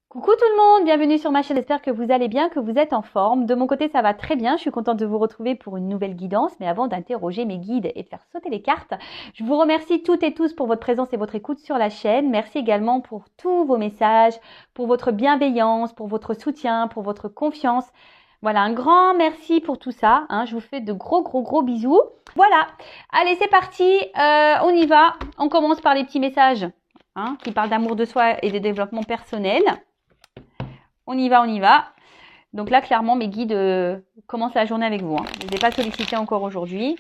Coucou tout le monde, bienvenue sur ma chaîne, j'espère que vous allez bien, que vous êtes en forme. De mon côté ça va très bien, je suis contente de vous retrouver pour une nouvelle guidance, mais avant d'interroger mes guides et de faire sauter les cartes, je vous remercie toutes et tous pour votre présence et votre écoute sur la chaîne. Merci également pour tous vos messages, pour votre bienveillance, pour votre soutien, pour votre confiance. Voilà, un grand merci pour tout ça, hein. Je vous fais de gros bisous. Voilà, allez c'est parti, on y va, on commence par les petits messages qui parlent d'amour de soi et de développement personnel. On y va, on y va. Donc là, clairement, mes guides commencent la journée avec vous. Je ne les ai pas sollicités encore aujourd'hui.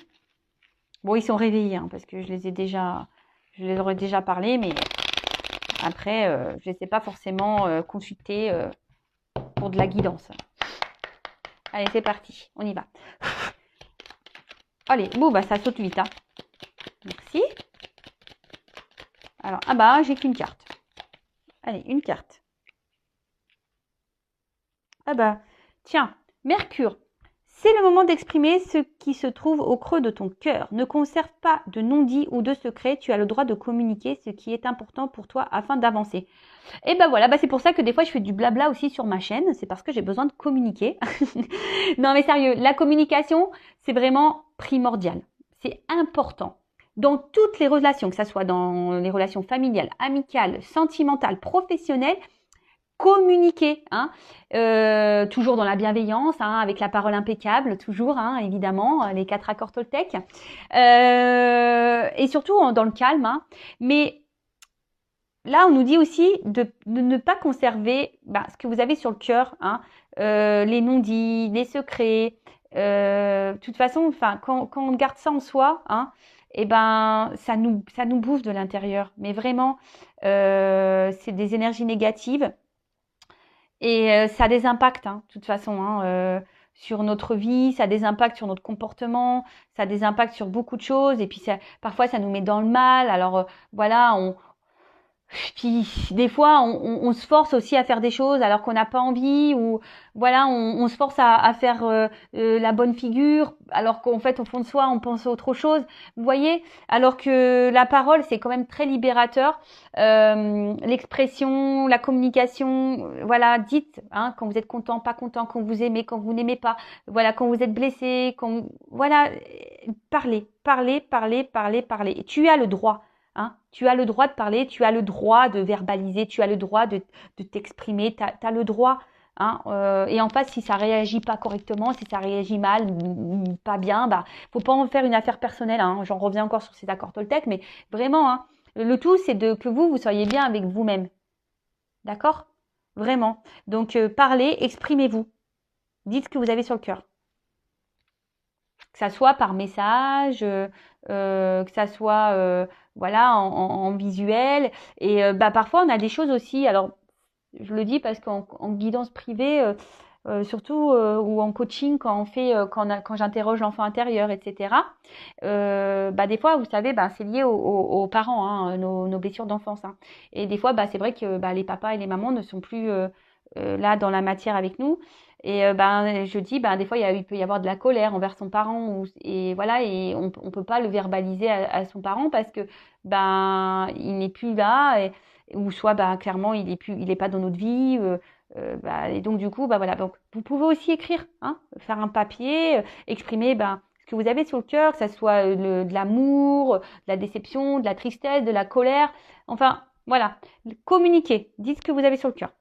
Bon, ils sont réveillés parce que je leur ai déjà parlé, mais après, je ne les ai pas forcément consultés pour de la guidance. Allez, c'est parti, on y va. Allez, bon, bah ça saute vite. Merci. Alors, j'ai qu'une carte. Allez, une carte. Tiens, Mercure, c'est le moment d'exprimer ce qui se trouve au creux de ton cœur. Ne conserve pas de non-dit ou de secret. Tu as le droit de communiquer ce qui est important pour toi afin d'avancer. Et voilà, c'est pour ça que des fois je fais du blabla aussi sur ma chaîne. C'est parce que j'ai besoin de communiquer. Non mais sérieux, la communication, c'est vraiment primordial. C'est important. Dans toutes les relations, que ce soit dans les relations familiales, amicales, sentimentales, professionnelles, communiquer, toujours dans la bienveillance, avec la parole impeccable, toujours, évidemment, les 4 accords Toltec, et surtout dans le calme. Mais là, on nous dit aussi de ne pas conserver ce que vous avez sur le cœur, les non-dits, les secrets. De toute façon, quand on garde ça en soi, ça nous bouffe de l'intérieur. Mais vraiment, c'est des énergies négatives. Et ça a des impacts, de toute façon, sur notre vie, ça a des impacts sur notre comportement, ça a des impacts sur beaucoup de choses. Et puis parfois, ça nous met dans le mal. Alors voilà, puis des fois, on se force aussi à faire des choses alors qu'on n'a pas envie, ou voilà, on se force à faire la bonne figure alors qu'en fait, au fond de soi, on pense à autre chose. Vous voyez, alors que la parole, c'est quand même très libérateur. L'expression, la communication, voilà, dites quand vous êtes content, pas content, quand vous aimez, quand vous n'aimez pas, voilà, quand vous êtes blessé, voilà, parlez. Et tu as le droit. Tu as le droit de parler, tu as le droit de verbaliser, tu as le droit de t'exprimer, tu as le droit. Et en face, si ça réagit pas correctement, si ça réagit mal, pas bien, faut pas en faire une affaire personnelle. J'en reviens encore sur ces accords Toltec, mais vraiment, le tout, c'est que vous soyez bien avec vous-même. D'accord? Vraiment. Donc, parlez, exprimez-vous. Dites ce que vous avez sur le cœur. Que ça soit par message, que ça soit voilà en visuel. Et parfois on a des choses aussi. Alors je le dis parce qu'en guidance privée, surtout ou en coaching quand on fait quand j'interroge l'enfant intérieur, etc. Des fois vous savez c'est lié aux parents, nos blessures d'enfance. Et des fois c'est vrai que les papas et les mamans ne sont plus là dans la matière avec nous. Et je dis des fois il peut y avoir de la colère envers son parent, et voilà, et on peut pas le verbaliser à son parent parce que il n'est plus là, ou soit clairement il est pas dans notre vie, et donc du coup voilà, donc vous pouvez aussi écrire, faire un papier, exprimer ce que vous avez sur le cœur, que ça soit de l'amour, de la déception, de la tristesse, de la colère, enfin voilà, communiquez, dites ce que vous avez sur le cœur.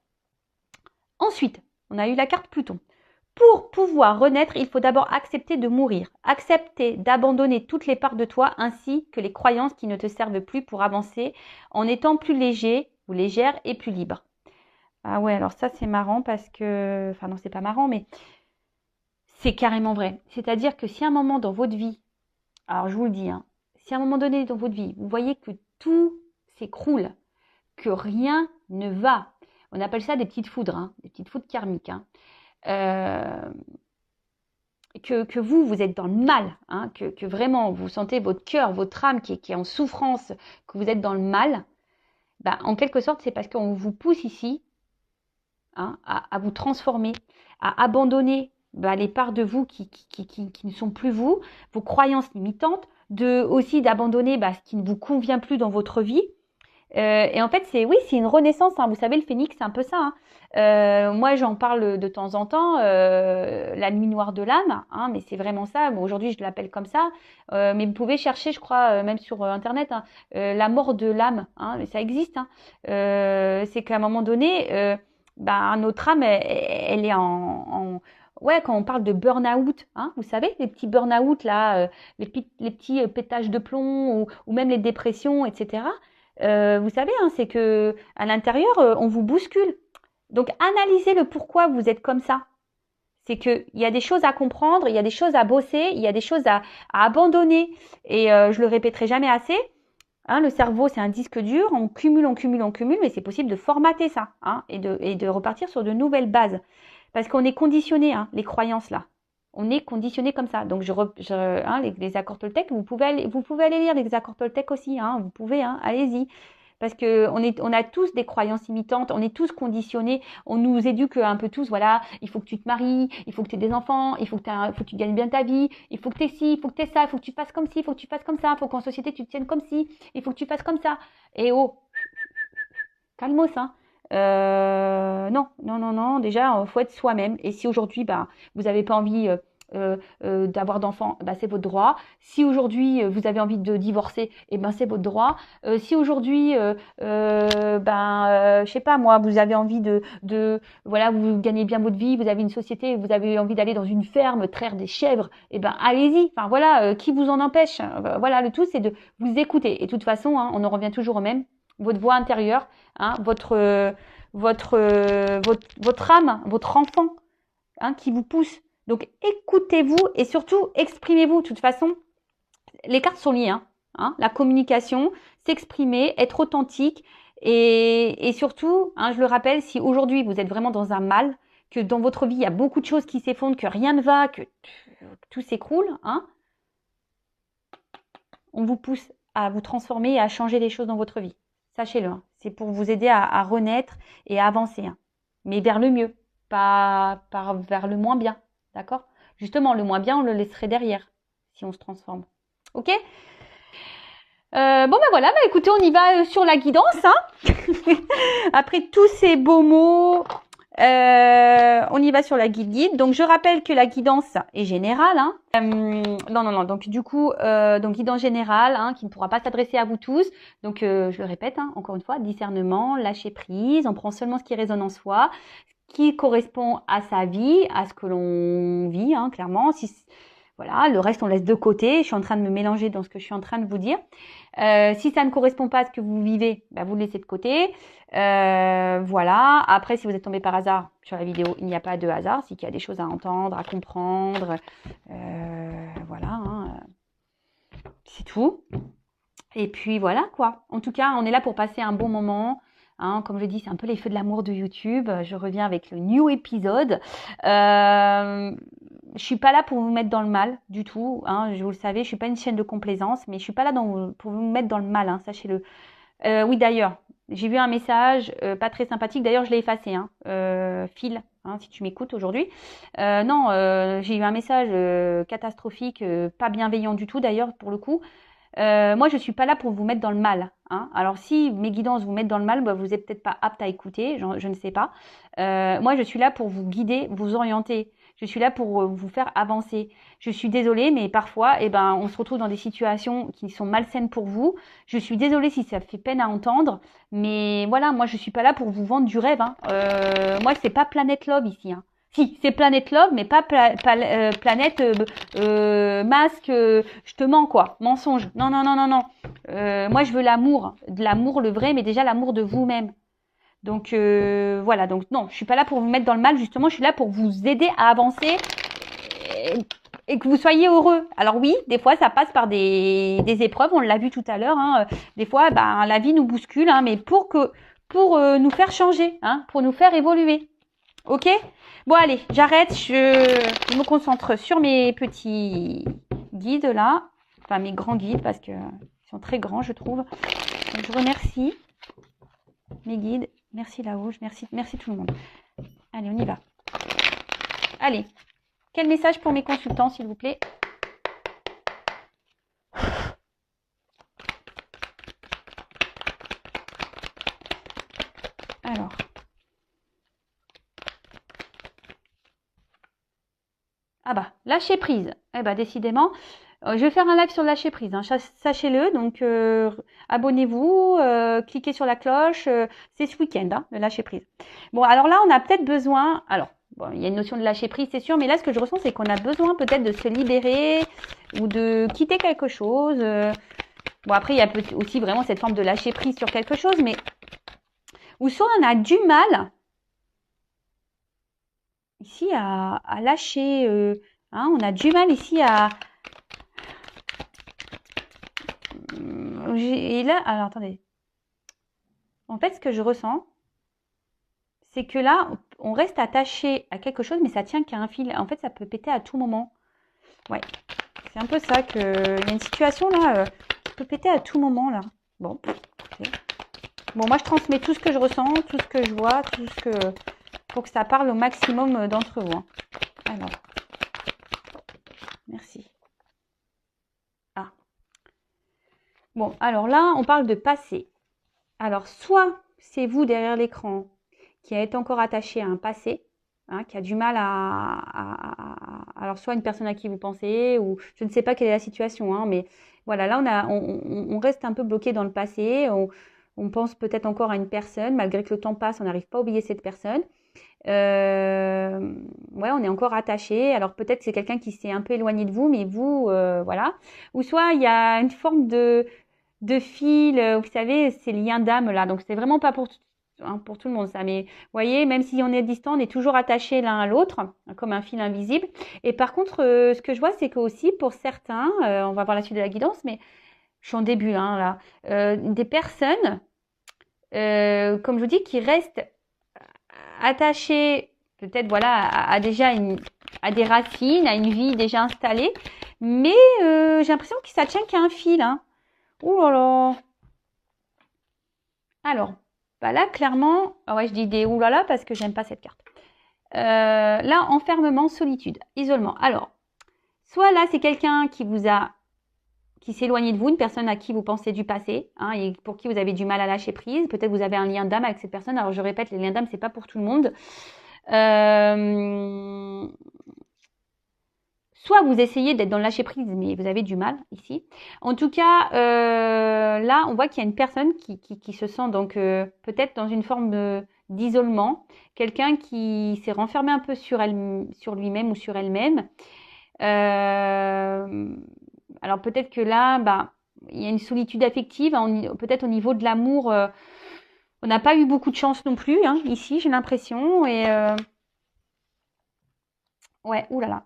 Ensuite, on a eu la carte Pluton. Pour pouvoir renaître, il faut d'abord accepter de mourir, accepter d'abandonner toutes les parts de toi ainsi que les croyances qui ne te servent plus pour avancer en étant plus léger ou légère et plus libre. Ah ouais, alors ça c'est marrant parce que... Enfin non, c'est pas marrant, mais c'est carrément vrai. C'est-à-dire que si à un moment dans votre vie, alors je vous le dis, si à un moment donné dans votre vie, vous voyez que tout s'écroule, que rien ne va, on appelle ça des petites foudres, des petites foudres karmiques, que vous êtes dans le mal, que vraiment vous sentez votre cœur, votre âme qui est en souffrance, que vous êtes dans le mal, en quelque sorte c'est parce qu'on vous pousse ici à vous transformer, à abandonner les parts de vous qui ne sont plus vous, vos croyances limitantes, aussi d'abandonner ce qui ne vous convient plus dans votre vie. Et en fait, oui, c'est une renaissance, hein. Vous savez, le phénix, c'est un peu ça, hein. Moi, j'en parle de temps en temps, la nuit noire de l'âme, hein, mais c'est vraiment ça. Bon, aujourd'hui, je l'appelle comme ça, mais vous pouvez chercher, je crois, même sur Internet, hein, la mort de l'âme, hein, mais ça existe, hein. C'est qu'à un moment donné, notre âme, elle est ouais, quand on parle de burn-out, hein, vous savez, les petits burn-out là, les petits pétages de plomb ou même les dépressions, etc. Vous savez, hein, c'est que à l'intérieur, on vous bouscule. Donc, analysez le pourquoi vous êtes comme ça. C'est qu'il y a des choses à comprendre, il y a des choses à bosser, il y a des choses à abandonner. Et je le répéterai jamais assez. Hein, le cerveau, c'est un disque dur, on cumule, on cumule, on cumule, mais c'est possible de formater ça, hein, et de repartir sur de nouvelles bases. Parce qu'on est conditionné, hein, les croyances là. On est conditionné comme ça. Donc, les accords Toltec, vous pouvez aller lire les accords Toltec aussi, hein, vous pouvez, hein, allez-y. Parce que on a tous des croyances imitantes, on est tous conditionnés, on nous éduque un peu tous, voilà, il faut que tu te maries, il faut que tu aies des enfants, il faut que tu gagnes bien ta vie, il faut que tu aies ci, il faut que tu aies ça, il faut que tu fasses comme ci, il faut que tu fasses comme ça, il faut qu'en société tu te tiennes comme ci, il faut que tu fasses comme ça. Et oh, calmos, hein. Non, non, non, non, déjà, faut être soi-même. Et si aujourd'hui, vous n'avez pas envie d'avoir d'enfants, c'est votre droit. Si aujourd'hui, vous avez envie de divorcer, c'est votre droit. Si aujourd'hui, je sais pas moi, vous avez envie voilà, vous gagnez bien votre vie, vous avez une société, vous avez envie d'aller dans une ferme, traire des chèvres, allez-y. Enfin voilà, qui vous en empêche? Voilà, le tout, c'est de vous écouter. Et de toute façon, hein, on en revient toujours au même. Votre voix intérieure, hein, votre âme, votre enfant, hein, qui vous pousse. Donc écoutez-vous et surtout exprimez-vous. De toute façon, les cartes sont liées, hein, la communication, s'exprimer, être authentique et surtout, hein, je le rappelle, si aujourd'hui vous êtes vraiment dans un mal, que dans votre vie il y a beaucoup de choses qui s'effondrent, que rien ne va, que tout s'écroule, hein, on vous pousse à vous transformer et à changer les choses dans votre vie. Sachez-le, hein. C'est pour vous aider à renaître et à avancer, hein. Mais vers le mieux, pas vers le moins bien, d'accord? Justement, le moins bien, on le laisserait derrière si on se transforme. Ok? Voilà, écoutez, on y va sur la guidance, hein. Après tous ces beaux mots, on y va sur la guide. Donc, je rappelle que la guidance est générale, hein. Non. Donc, du coup, guidance générale, hein, qui ne pourra pas s'adresser à vous tous. Donc, je le répète, hein, encore une fois, discernement, lâcher prise. On prend seulement ce qui résonne en soi, qui correspond à sa vie, à ce que l'on vit, hein, clairement. Voilà, le reste, on laisse de côté. Je suis en train de me mélanger dans ce que je suis en train de vous dire. Si ça ne correspond pas à ce que vous vivez, vous le laissez de côté. Voilà. Après, si vous êtes tombé par hasard sur la vidéo, il n'y a pas de hasard. C'est qu'il y a des choses à entendre, à comprendre. Voilà. Hein. C'est tout. Et puis voilà, quoi. En tout cas, on est là pour passer un bon moment. Hein, comme je dis, c'est un peu les feux de l'amour de YouTube. Je reviens avec le new épisode. Je suis pas là pour vous mettre dans le mal du tout. Hein, vous le savez, je suis pas une chaîne de complaisance, mais je suis pas là pour vous mettre dans le mal. Hein, sachez-le. Oui, d'ailleurs, j'ai vu un message pas très sympathique. D'ailleurs, je l'ai effacé. Hein, Phil, hein, si tu m'écoutes aujourd'hui. Non, j'ai eu un message catastrophique, pas bienveillant du tout. D'ailleurs, pour le coup. Moi, je suis pas là pour vous mettre dans le mal, hein. Alors, si mes guidances vous mettent dans le mal, vous n'êtes peut-être pas apte à écouter, je ne sais pas. Moi, je suis là pour vous guider, vous orienter. Je suis là pour vous faire avancer. Je suis désolée, mais parfois, on se retrouve dans des situations qui sont malsaines pour vous. Je suis désolée si ça fait peine à entendre, mais voilà, moi, je suis pas là pour vous vendre du rêve, hein. Moi, c'est pas Planète Love ici, hein. Si, c'est Planète Love, mais pas Planète masque, je te mens quoi, mensonge. Non. Moi, je veux l'amour, de l'amour le vrai, mais déjà l'amour de vous-même. Donc voilà, donc non, je suis pas là pour vous mettre dans le mal, justement, je suis là pour vous aider à avancer et que vous soyez heureux. Alors oui, des fois, ça passe par des épreuves, on l'a vu tout à l'heure, hein. Des fois, la vie nous bouscule, hein, mais pour nous faire changer, hein, pour nous faire évoluer. Ok? Bon, allez, j'arrête. Je me concentre sur mes petits guides là. Enfin, mes grands guides parce qu'ils sont très grands, je trouve. Donc, je remercie mes guides. Merci la Rouge. Merci tout le monde. Allez, on y va. Allez. Quel message pour mes consultants, s'il vous plaît? Ah bah, lâcher prise. Eh bah, décidément, je vais faire un live sur le lâcher prise, hein, sachez-le. Donc, abonnez-vous, cliquez sur la cloche. C'est ce week-end, hein, le lâcher prise. Bon, alors là, on a peut-être besoin. Alors, bon, il y a une notion de lâcher prise, c'est sûr, mais là, ce que je ressens, c'est qu'on a besoin peut-être de se libérer ou de quitter quelque chose. Bon, après, il y a aussi vraiment cette forme de lâcher prise sur quelque chose, mais ou soit on a du mal ici à lâcher. Hein, on a du mal ici à. Et là, alors attendez. En fait, ce que je ressens, c'est que là, on reste attaché à quelque chose, mais ça tient qu'à un fil. En fait, ça peut péter à tout moment. Ouais, c'est un peu ça que. Il y a une situation là qui peut péter à tout moment là. Bon, ok. Bon, moi je transmets tout ce que je ressens, tout ce que je vois, tout ce que. Pour que ça parle au maximum d'entre vous. Hein. Alors, merci. Ah. Bon, alors là, on parle de passé. Alors, soit c'est vous derrière l'écran qui êtes encore attaché à un passé, hein, qui a du mal alors soit une personne à qui vous pensez, ou je ne sais pas quelle est la situation, hein, mais voilà, là on reste un peu bloqué dans le passé, on pense peut-être encore à une personne, malgré que le temps passe, on n'arrive pas à oublier cette personne. Ouais, on est encore attaché. Alors peut-être c'est quelqu'un qui s'est un peu éloigné de vous, mais vous, voilà. Ou soit il y a une forme de fil, vous savez, ces liens d'âme là. Donc c'est vraiment pas hein, pour tout le monde ça. Mais vous voyez, même si on est distant, on est toujours attaché l'un à l'autre, hein, comme un fil invisible. Et par contre, ce que je vois, c'est que aussi pour certains, on va voir la suite de la guidance, mais je suis en début hein, là, des personnes, comme je vous dis, qui restent attachées peut-être voilà à déjà à des racines, à une vie déjà installée, mais j'ai l'impression que ça tient qu'à un fil. Hein. Ouh là là. Alors, bah là, clairement, ah ouais, je dis des oulala parce que j'aime pas cette carte. Là, enfermement, solitude, isolement. Alors, soit là, c'est quelqu'un qui s'est éloigné de vous, une personne à qui vous pensez du passé, hein, et pour qui vous avez du mal à lâcher prise. Peut-être vous avez un lien d'âme avec cette personne. Alors, je répète, les liens d'âme, c'est pas pour tout le monde. Soit vous essayez d'être dans le lâcher prise, mais vous avez du mal ici. En tout cas, là, on voit qu'il y a une personne qui se sent donc peut-être dans une forme d'isolement, quelqu'un qui s'est renfermé un peu sur lui-même ou sur elle-même. Alors peut-être que là, bah, il y a une solitude affective, hein, peut-être au niveau de l'amour. On n'a pas eu beaucoup de chance non plus, hein, ici, j'ai l'impression. Et ouais, oulala.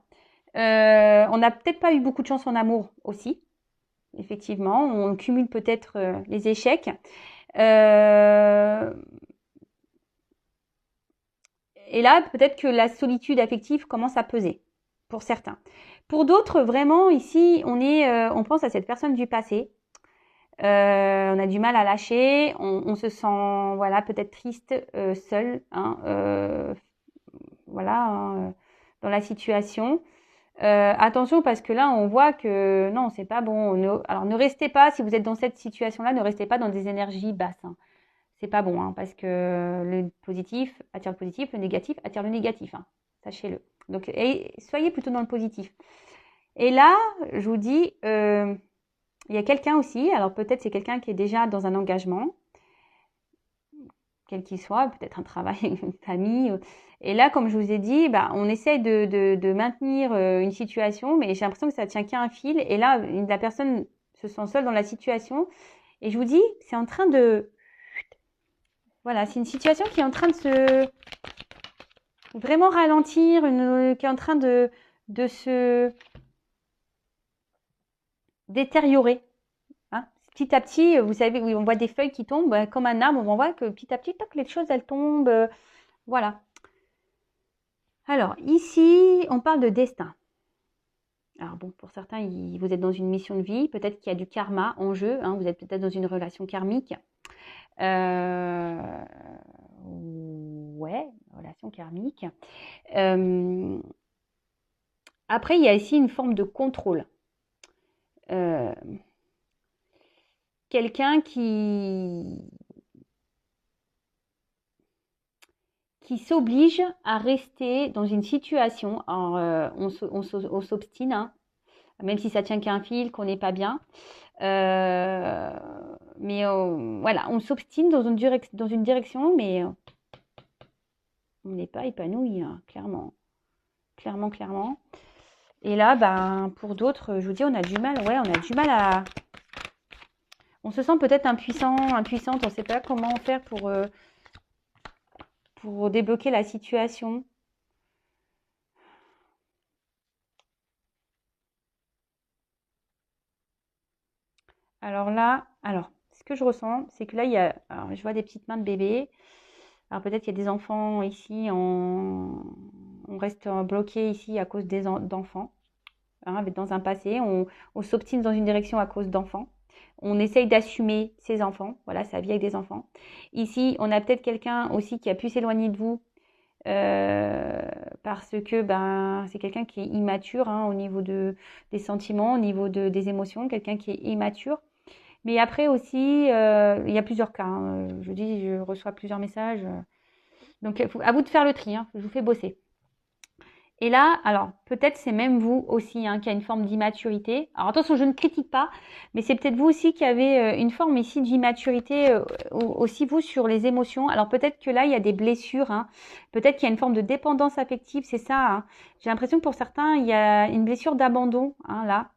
On n'a peut-être pas eu beaucoup de chance en amour aussi, effectivement. On cumule peut-être les échecs. Euh, et là, peut-être que la solitude affective commence à peser pour certains. Pour d'autres, vraiment, ici, on pense à cette personne du passé. On a du mal à lâcher. On se sent, voilà, peut-être triste, seul, hein, voilà, hein, dans la situation. Attention parce que là, on voit que non, c'est pas bon. Alors, ne restez pas, si vous êtes dans cette situation-là, ne restez pas dans des énergies basses. Hein. C'est pas bon, hein, parce que le positif attire le positif, le négatif attire le négatif. Hein. Sachez-le. Donc, soyez plutôt dans le positif. Et là, je vous dis, il y a quelqu'un aussi. Alors, peut-être c'est quelqu'un qui est déjà dans un engagement, quel qu'il soit, peut-être un travail, une famille. Et là, comme je vous ai dit, bah, on essaye de maintenir une situation, mais j'ai l'impression que ça tient qu'à un fil. Et là, la personne se sent seule dans la situation. Et je vous dis, c'est en train de... Voilà, c'est une situation qui est en train de se... Vraiment ralentir, qui est en train de se détériorer. Hein. Petit à petit, vous savez, oui, on voit des feuilles qui tombent, comme un arbre, on voit que petit à petit, toc, les choses, elles tombent. Voilà. Alors, ici, on parle de destin. Alors bon, pour certains, vous êtes dans une mission de vie, peut-être qu'il y a du karma en jeu, hein, vous êtes peut-être dans une relation karmique. Ouais, relation karmique. Après, il y a ici une forme de contrôle. Euh, Quelqu'un qui qui s'oblige à rester dans une situation. Alors, on s'obstine, hein, même si ça tient qu'à un fil, qu'on n'est pas bien. Mais voilà, on s'obstine dans une direction, mais on n'est pas épanoui, hein, clairement. Clairement. Et là, ben, pour d'autres, je vous dis, on a du mal. Ouais, on a du mal à... On se sent peut-être impuissante. On ne sait pas comment faire pour débloquer la situation. Alors là, ce que je ressens, c'est que là, alors, je vois des petites mains de bébé. Alors peut-être qu'il y a des enfants ici, on reste bloqué ici à cause d'enfants. Hein, dans un passé, on s'obstine dans une direction à cause d'enfants. On essaye d'assumer ses enfants, voilà, sa vie avec des enfants. Ici, on a peut-être quelqu'un aussi qui a pu s'éloigner de vous parce que ben, c'est quelqu'un qui est immature, hein, au niveau des sentiments, au niveau des émotions, quelqu'un qui est immature. Mais après aussi, il y a plusieurs cas, hein. Je reçois plusieurs messages. Donc, à vous de faire le tri, hein, je vous fais bosser. Et là, alors, peut-être c'est même vous aussi, hein, qui a une forme d'immaturité. Alors, attention, je ne critique pas, mais c'est peut-être vous aussi qui avez une forme ici d'immaturité, aussi vous, sur les émotions. Alors, peut-être que là, il y a des blessures, hein. Peut-être qu'il y a une forme de dépendance affective, c'est ça, hein. J'ai l'impression que pour certains, il y a une blessure d'abandon, hein, là.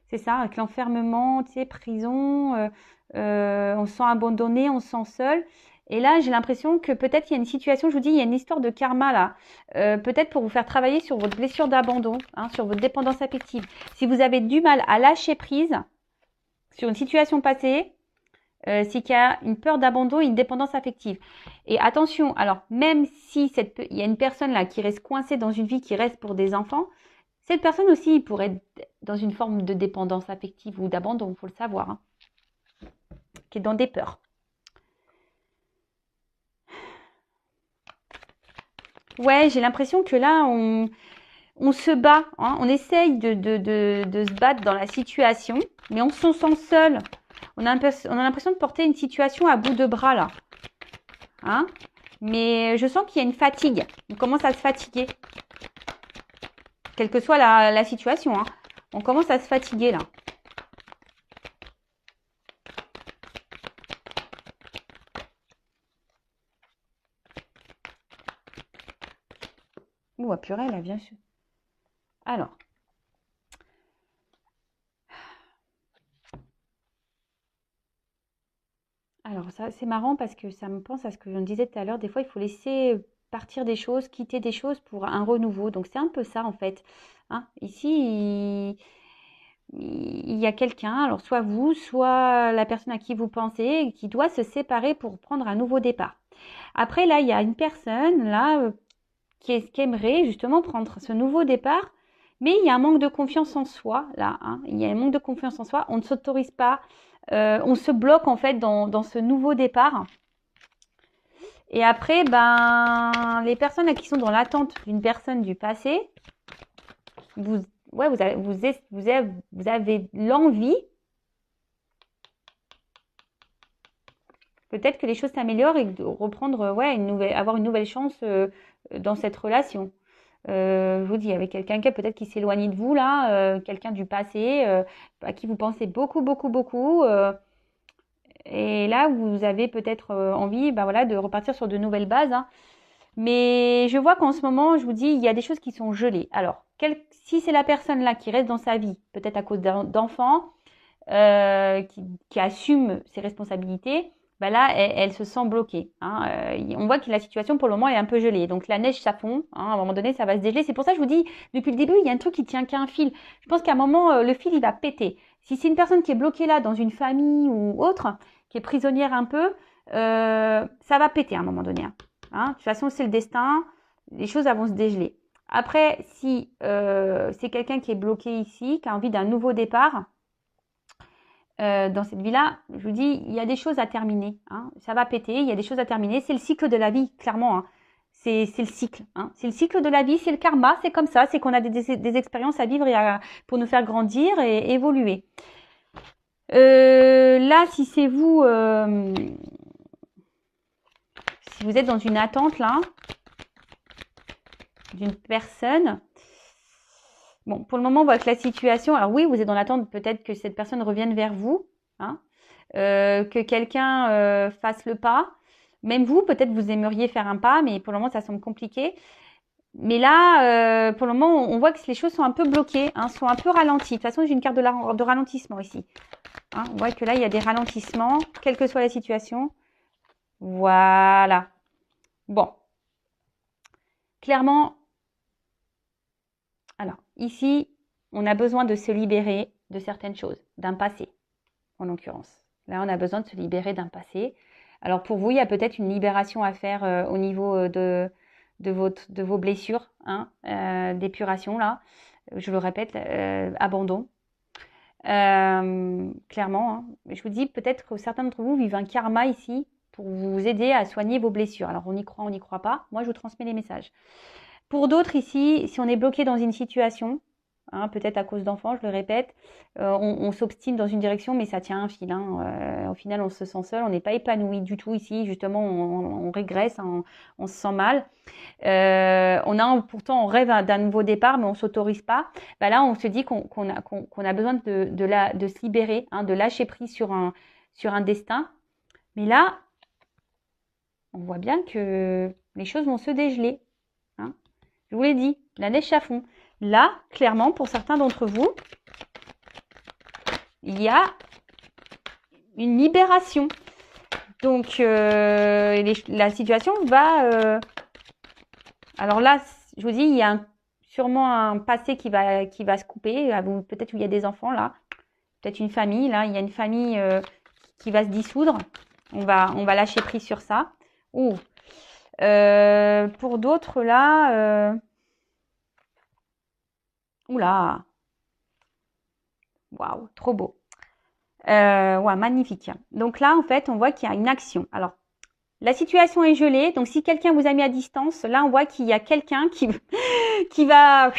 C'est ça, avec l'enfermement, tu sais, prison, on se sent abandonné, on se sent seul. Et là, j'ai l'impression que peut-être il y a une situation, je vous dis, il y a une histoire de karma là. Peut-être pour vous faire travailler sur votre blessure d'abandon, hein, sur votre dépendance affective. Si vous avez du mal à lâcher prise sur une situation passée, c'est qu'il y a une peur d'abandon et une dépendance affective. Et attention, alors même si il y a une personne là qui reste coincée dans une vie qui reste pour des enfants, cette personne aussi pourrait être dans une forme de dépendance affective ou d'abandon, il faut le savoir, hein, qui est dans des peurs. Ouais, j'ai l'impression que là, on se bat, hein, on essaye de se battre dans la situation, mais on se sent seul. On a l'impression de porter une situation à bout de bras là. Hein, mais je sens qu'il y a une fatigue. On commence à se fatiguer. Quelle que soit la situation, hein. On commence à se fatiguer là. Ouh, purée, là, bien sûr. Alors ça, c'est marrant parce que ça me pense à ce que je disais tout à l'heure. Des fois, il faut laisser partir des choses, quitter des choses pour un renouveau. Donc c'est un peu ça en fait, hein. Ici, il y a quelqu'un, alors soit vous, soit la personne à qui vous pensez, qui doit se séparer pour prendre un nouveau départ. Après, là, il y a une personne là qui aimerait justement prendre ce nouveau départ, mais il y a un manque de confiance en soi là, hein. Il y a un manque de confiance en soi. On ne s'autorise pas, on se bloque en fait dans ce nouveau départ. Et après, ben, les personnes là, qui sont dans l'attente d'une personne du passé, vous avez l'envie, peut-être que les choses s'améliorent et de reprendre, avoir une nouvelle chance dans cette relation. Je vous dis, avec quelqu'un peut-être qui s'éloigne de vous là, quelqu'un du passé, à qui vous pensez beaucoup, et là vous avez peut-être envie, ben voilà, de repartir sur de nouvelles bases, hein. Mais je vois qu'en ce moment, je vous dis, il y a des choses qui sont gelées. Alors, si c'est la personne là qui reste dans sa vie, peut-être à cause d'enfants, qui assume ses responsabilités, bah là, elle se sent bloquée, hein. On voit que la situation pour le moment est un peu gelée. Donc la neige, ça fond, hein, à un moment donné, ça va se dégeler. C'est pour ça que je vous dis, depuis le début, il y a un truc qui tient qu'à un fil. Je pense qu'à un moment, le fil, il va péter. Si c'est une personne qui est bloquée là dans une famille ou autre, qui est prisonnière un peu, ça va péter à un moment donné, hein. Hein, de toute façon, c'est le destin. Les choses vont se dégeler. Après, si c'est quelqu'un qui est bloqué ici, qui a envie d'un nouveau départ, dans cette vie-là, je vous dis, il y a des choses à terminer, hein. Ça va péter, il y a des choses à terminer. C'est le cycle de la vie, clairement, hein. C'est le cycle, hein. C'est le cycle de la vie, c'est le karma, c'est comme ça. C'est qu'on a des expériences à vivre pour nous faire grandir et évoluer. Là, si c'est si vous êtes dans une attente là, d'une personne. Bon, pour le moment, on voit que la situation... Alors oui, vous êtes dans l'attente peut-être que cette personne revienne vers vous, hein, que quelqu'un fasse le pas. Même vous, peut-être vous aimeriez faire un pas, mais pour le moment, ça semble compliqué. Mais là, pour le moment, on voit que les choses sont un peu bloquées, hein, sont un peu ralenties. De toute façon, j'ai une carte de ralentissement ici. Hein, on voit que là, il y a des ralentissements, quelle que soit la situation. Voilà. Bon. Clairement, alors, ici, on a besoin de se libérer de certaines choses, d'un passé, en l'occurrence. Là, on a besoin de se libérer d'un passé. Alors, pour vous, il y a peut-être une libération à faire au niveau de vos blessures, hein, d'épuration, là. Je le répète, abandon. Clairement, hein. Je vous dis, peut-être que certains d'entre vous vivent un karma ici pour vous aider à soigner vos blessures. Alors, on y croit, on n'y croit pas. Moi, je vous transmets les messages. Pour d'autres ici, si on est bloqué dans une situation, hein, peut-être à cause d'enfants, je le répète, on s'obstine dans une direction, mais ça tient un fil. Hein. Au final, on se sent seul, on n'est pas épanoui du tout ici. Justement, on régresse, hein, on se sent mal. Pourtant, on rêve d'un nouveau départ, mais on s'autorise pas. Bah là, on se dit qu'on a besoin de se libérer, hein, de lâcher prise sur un destin. Mais là, on voit bien que les choses vont se dégeler. Hein. Je vous l'ai dit, la neige à fond. Là, clairement, pour certains d'entre vous, il y a une libération. Donc, la situation va... Alors là, je vous dis, il y a sûrement un passé qui va se couper. Peut-être où il y a des enfants, là. Peut-être une famille, là. Il y a une famille qui va se dissoudre. On va lâcher prise sur ça. Ouh. Pour d'autres, là... Oula. Waouh, trop beau. Ouais, magnifique. Donc là, en fait, on voit qu'il y a une action. Alors, la situation est gelée. Donc, si quelqu'un vous a mis à distance, là, on voit qu'il y a quelqu'un qui va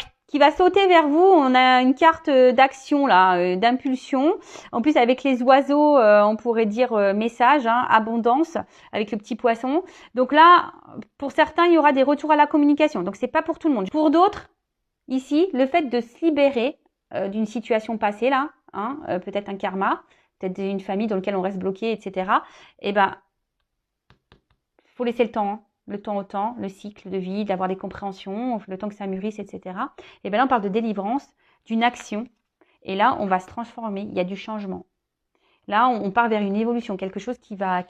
sauter vers vous. On a une carte d'action, là, d'impulsion. En plus, avec les oiseaux, on pourrait dire message, hein, abondance, avec le petit poisson. Donc là, pour certains, il y aura des retours à la communication. Donc, c'est pas pour tout le monde. Pour d'autres, ici, le fait de se libérer d'une situation passée, là, hein, peut-être un karma, peut-être une famille dans laquelle on reste bloqué, etc. Eh ben, faut laisser le temps, hein, le temps au temps, le cycle de vie, d'avoir des compréhensions, le temps que ça mûrisse, etc. Et bien là, on parle de délivrance, d'une action. Et là, on va se transformer. Il y a du changement. Là, on part vers une évolution, quelque chose qui va.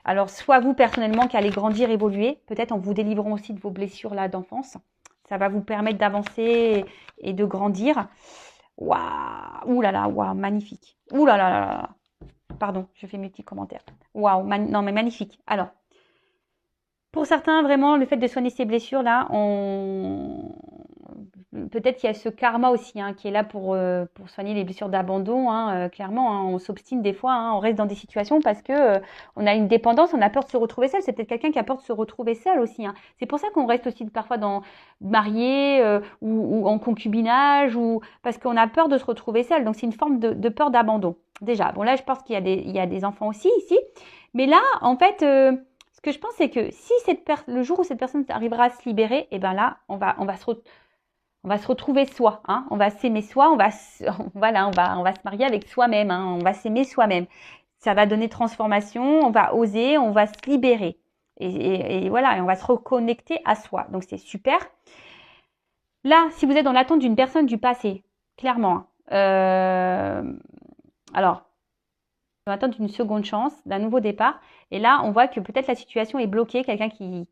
Alors, soit vous personnellement qui allez grandir, évoluer, peut-être en vous délivrant aussi de vos blessures là d'enfance. Ça va vous permettre d'avancer et de grandir. Waouh, ouh là là, waouh, magnifique. Ouh là là là là. Pardon, je fais mes petits commentaires. Waouh, non mais magnifique. Alors, pour certains, vraiment, le fait de soigner ces blessures là, peut-être qu'il y a ce karma aussi, hein, qui est là pour soigner les blessures d'abandon, hein, clairement. Hein, on s'obstine des fois, hein, on reste dans des situations parce que on a une dépendance, on a peur de se retrouver seul. C'est peut-être quelqu'un qui a peur de se retrouver seul aussi. Hein. C'est pour ça qu'on reste aussi parfois marié ou en concubinage, ou parce qu'on a peur de se retrouver seul. Donc c'est une forme de peur d'abandon. Déjà, bon là, je pense qu'il y a des enfants aussi ici, mais là, en fait. Ce que je pense, c'est que si le jour où cette personne arrivera à se libérer, et ben là, on va se retrouver soi, hein. On va s'aimer soi, voilà, on va se marier avec soi-même, hein. On va s'aimer soi-même. Ça va donner transformation, on va oser, on va se libérer. Et voilà, et on va se reconnecter à soi. Donc c'est super. Là, si vous êtes dans l'attente d'une personne du passé, clairement, alors, on attend d'une seconde chance, d'un nouveau départ. Et là, on voit que peut-être la situation est bloquée, quelqu'un qui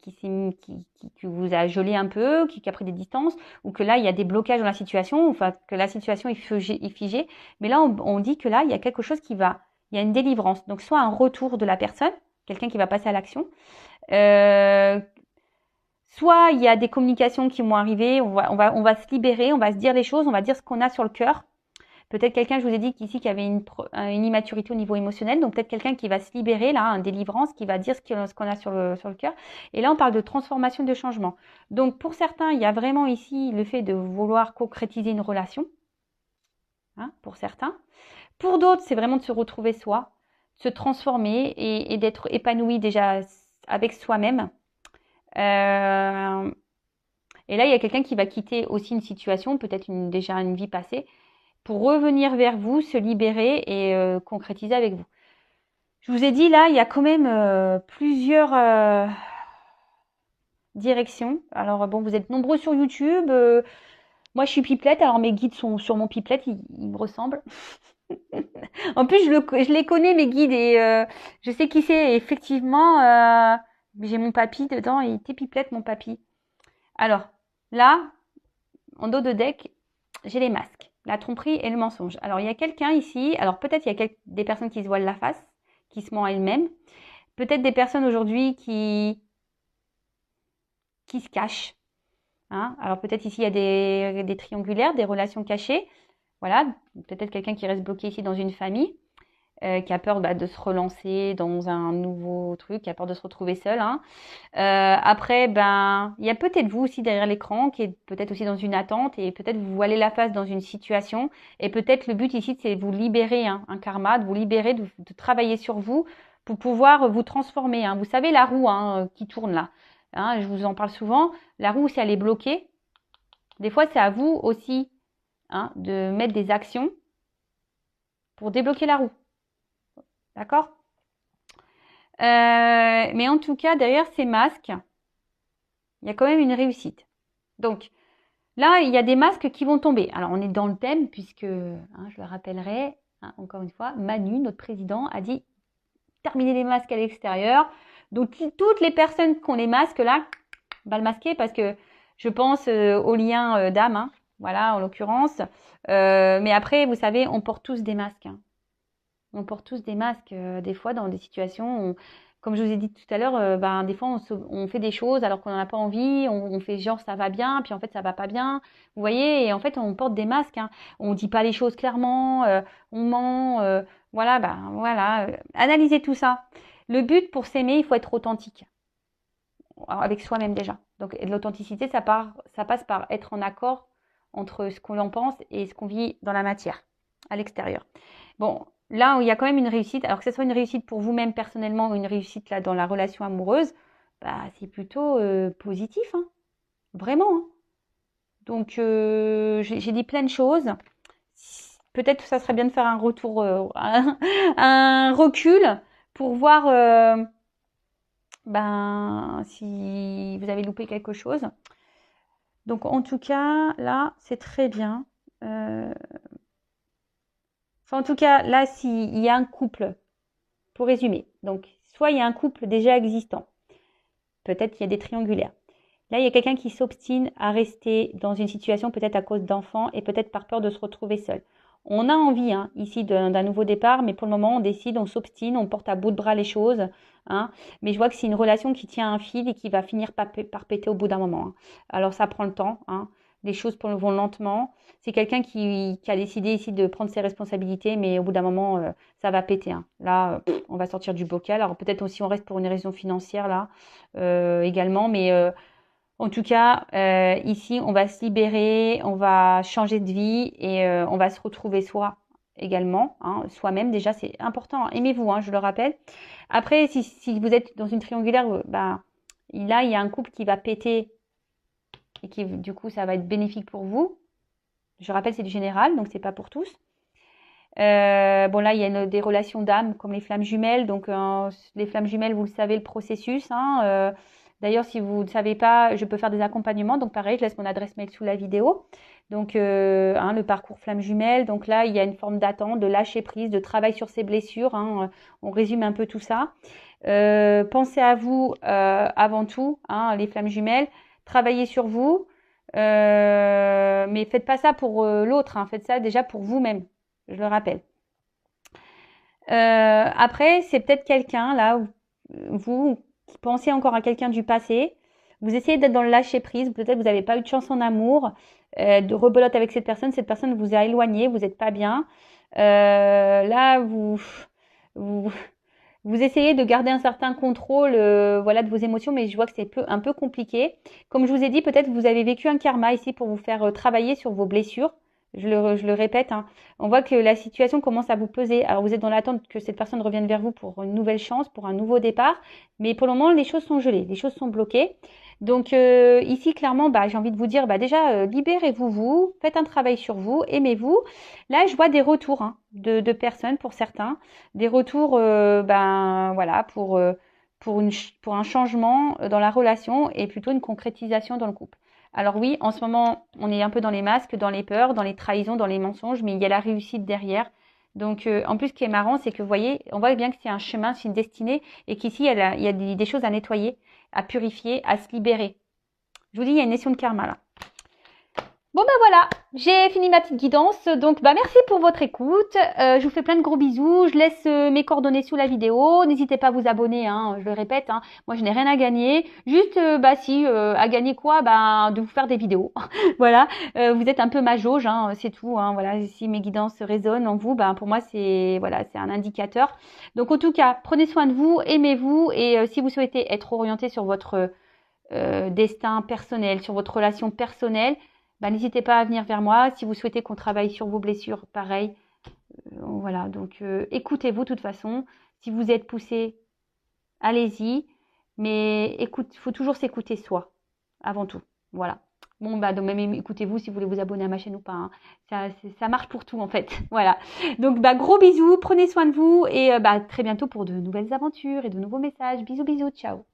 vous a gelé un peu, qui a pris des distances, ou que là, il y a des blocages dans la situation, enfin, que la situation est figée. Mais là, on dit que là, il y a quelque chose il y a une délivrance. Donc, soit un retour de la personne, quelqu'un qui va passer à l'action, soit il y a des communications qui vont arriver, on va se libérer, on va se dire les choses, on va dire ce qu'on a sur le cœur. Peut-être quelqu'un, je vous ai dit qu'ici, qui avait une immaturité au niveau émotionnel. Donc, peut-être quelqu'un qui va se libérer, là, une délivrance, qui va dire ce qu'on a sur le cœur. Et là, on parle de transformation, de changement. Donc, pour certains, il y a vraiment ici le fait de vouloir concrétiser une relation. Hein, pour certains. Pour d'autres, c'est vraiment de se retrouver soi, se transformer et d'être épanoui déjà avec soi-même. Et là, il y a quelqu'un qui va quitter aussi une situation, peut-être déjà une vie passée, pour revenir vers vous, se libérer et concrétiser avec vous. Je vous ai dit, là, il y a quand même plusieurs directions. Alors, bon, vous êtes nombreux sur YouTube. Moi, je suis pipelette, alors mes guides sont sur mon pipelette, ils me ressemblent. En plus, je les connais, mes guides, et je sais qui c'est. Et effectivement, j'ai mon papy dedans, et il était pipelette, mon papy. Alors, là, en dos de deck, j'ai les masques, la tromperie et le mensonge. Alors, il y a quelqu'un ici, alors peut-être il y a des personnes qui se voilent la face, qui se mentent à elles-mêmes. Peut-être des personnes aujourd'hui qui se cachent. Hein. Alors, peut-être ici, il y a des triangulaires, des relations cachées. Voilà, peut-être quelqu'un qui reste bloqué ici dans une famille, qui a peur de se relancer dans un nouveau truc, qui a peur de se retrouver seul. Hein. Après, il y a peut-être vous aussi derrière l'écran, qui est peut-être aussi dans une attente, et peut-être vous voilez la face dans une situation, et peut-être le but ici, c'est de vous libérer, hein, un karma, de vous libérer, de travailler sur vous, pour pouvoir vous transformer. Hein. Vous savez la roue qui tourne là, hein, je vous en parle souvent, la roue, si elle est bloquée, des fois c'est à vous aussi, hein, de mettre des actions pour débloquer la roue. D'accord? Mais en tout cas, derrière ces masques, il y a quand même une réussite. Donc, là, il y a des masques qui vont tomber. Alors, on est dans le thème, puisque, hein, je le rappellerai, hein, encore une fois, Manu, notre président, a dit terminer les masques à l'extérieur. Donc, toutes les personnes qui ont les masques là, le masquer, parce que je pense au lien d'âme, hein, voilà, en l'occurrence. Mais après, vous savez, on porte tous des masques. Hein. On porte tous des masques, des fois, dans des situations, comme je vous ai dit tout à l'heure, des fois, on fait des choses alors qu'on n'en a pas envie, on fait genre ça va bien, puis en fait, ça va pas bien. Vous voyez, et en fait, on porte des masques. Hein. On dit pas les choses clairement, on ment. Voilà. Analysez tout ça. Le but pour s'aimer, il faut être authentique. Alors, avec soi-même déjà. Donc, l'authenticité, ça passe par être en accord entre ce qu'on en pense et ce qu'on vit dans la matière, à l'extérieur. Bon, là où il y a quand même une réussite, alors que ce soit une réussite pour vous-même personnellement ou une réussite là dans la relation amoureuse, c'est plutôt positif, hein. Vraiment. Hein. Donc, j'ai dit plein de choses. Peut-être que ça serait bien de faire un retour, un recul pour voir si vous avez loupé quelque chose. Donc, en tout cas, là, c'est très bien. En tout cas, là, s'il y a un couple, pour résumer, donc soit il y a un couple déjà existant, peut-être qu'il y a des triangulaires. Là, il y a quelqu'un qui s'obstine à rester dans une situation peut-être à cause d'enfants et peut-être par peur de se retrouver seul. On a envie ici d'un nouveau départ, mais pour le moment, on décide, on s'obstine, on porte à bout de bras les choses. Hein, mais je vois que c'est une relation qui tient un fil et qui va finir par péter au bout d'un moment. Hein. Alors, ça prend le temps. Hein. Les choses vont lentement. C'est quelqu'un qui a décidé ici de prendre ses responsabilités, mais au bout d'un moment, ça va péter. Hein. Là, on va sortir du bocal. Alors, peut-être aussi on reste pour une raison financière là également, mais en tout cas, ici, on va se libérer, on va changer de vie et on va se retrouver soi également, hein, soi-même. Déjà, c'est important. Hein. Aimez-vous, hein, je le rappelle. Après, si vous êtes dans une triangulaire, là, il y a un couple qui va péter et qui, du coup, ça va être bénéfique pour vous. Je rappelle, c'est du général, donc c'est pas pour tous. Là, il y a des relations d'âme comme les flammes jumelles. Donc, les flammes jumelles, vous le savez, le processus. Hein, d'ailleurs, si vous ne savez pas, je peux faire des accompagnements. Donc, pareil, je laisse mon adresse mail sous la vidéo. Donc, le parcours flammes jumelles. Donc là, il y a une forme d'attente, de lâcher prise, de travail sur ses blessures. Hein, on résume un peu tout ça. Pensez à vous avant tout, hein, les flammes jumelles. Travaillez sur vous. Mais faites pas ça pour l'autre. Hein, faites ça déjà pour vous-même. Je le rappelle. Après, c'est peut-être quelqu'un, là, vous qui pensez encore à quelqu'un du passé. Vous essayez d'être dans le lâcher-prise. Peut-être vous n'avez pas eu de chance en amour, de rebelote avec cette personne. Cette personne vous a éloigné, vous n'êtes pas bien. Là, vous essayez de garder un certain contrôle de vos émotions, mais je vois que c'est un peu compliqué. Comme je vous ai dit, peut-être vous avez vécu un karma ici pour vous faire travailler sur vos blessures. Je le répète, hein. On voit que la situation commence à vous peser. Alors, vous êtes dans l'attente que cette personne revienne vers vous pour une nouvelle chance, pour un nouveau départ. Mais pour le moment, les choses sont gelées, les choses sont bloquées. Donc ici, clairement, bah, j'ai envie de vous dire, bah, déjà, libérez-vous, vous, faites un travail sur vous, aimez-vous. Là, je vois des retours hein, de personnes pour certains, des retours, ben voilà, pour un changement dans la relation et plutôt une concrétisation dans le couple. Alors oui, en ce moment, on est un peu dans les masques, dans les peurs, dans les trahisons, dans les mensonges, mais il y a la réussite derrière. Donc, en plus, ce qui est marrant, c'est que vous voyez, on voit bien que c'est un chemin, c'est une destinée, et qu'ici, il y a des choses à nettoyer, à purifier, à se libérer. Je vous dis, il y a une notion de karma là. Bon ben voilà, j'ai fini ma petite guidance. Donc bah merci pour votre écoute. Je vous fais plein de gros bisous. Je laisse mes coordonnées sous la vidéo. N'hésitez pas à vous abonner, hein, je le répète. Hein. Moi je n'ai rien à gagner. Juste bah si à gagner quoi, bah de vous faire des vidéos. Voilà. Vous êtes un peu ma jauge, hein, c'est tout. Hein. Voilà. Si mes guidances résonnent en vous, bah pour moi c'est voilà, c'est un indicateur. Donc en tout cas, prenez soin de vous, aimez-vous et si vous souhaitez être orienté sur votre destin personnel, sur votre relation personnelle, bah, n'hésitez pas à venir vers moi. Si vous souhaitez qu'on travaille sur vos blessures, pareil. Voilà, donc écoutez-vous de toute façon. Si vous êtes poussé, allez-y. Mais écoute, il faut toujours s'écouter soi, avant tout. Voilà. Bon, bah, donc même écoutez-vous si vous voulez vous abonner à ma chaîne ou pas. Hein. Ça marche pour tout en fait. Voilà. Donc, bah, gros bisous, prenez soin de vous et bah, très bientôt pour de nouvelles aventures et de nouveaux messages. Bisous, bisous, ciao.